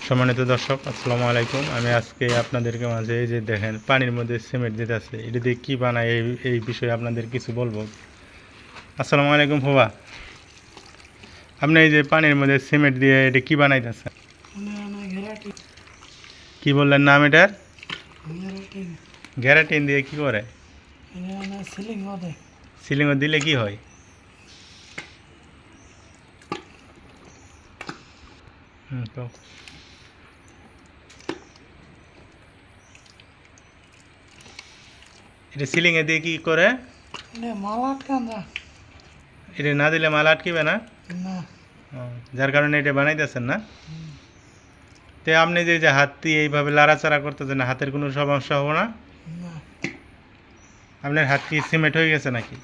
সম্মানিত দর্শক, আসসালামু আলাইকুম। আমি আজকে আপনাদেরকে মাঝে এই যে দেখেন পানির মধ্যে সিমেন্ট দিতেছে, এটা দিয়ে কী বানায় এই বিষয়ে আপনাদের কিছু বলবো। আসসালামু আলাইকুম ফুবা, আপনি এই যে পানির মধ্যে সিমেন্ট দিয়ে এটা কী বানাইতেছেন? কি বললেন নাম এটার? গ্যারাটিন দিয়ে কি করে? সিলিংও দিলে কি হয়? তো এটা সিলিংয়ে দিয়ে কি করে? এটা না দিলে মাল আটকিবে না? যার কারণে এটা বানাইতেছেন না? তো আপনি যে হাত দিয়ে এইভাবে লাড়াচাড়া করতেছেন, হাতের কোনো সমস্যা হবে না? আপনার হাত কি সিমেন্ট হয়ে গেছে নাকি?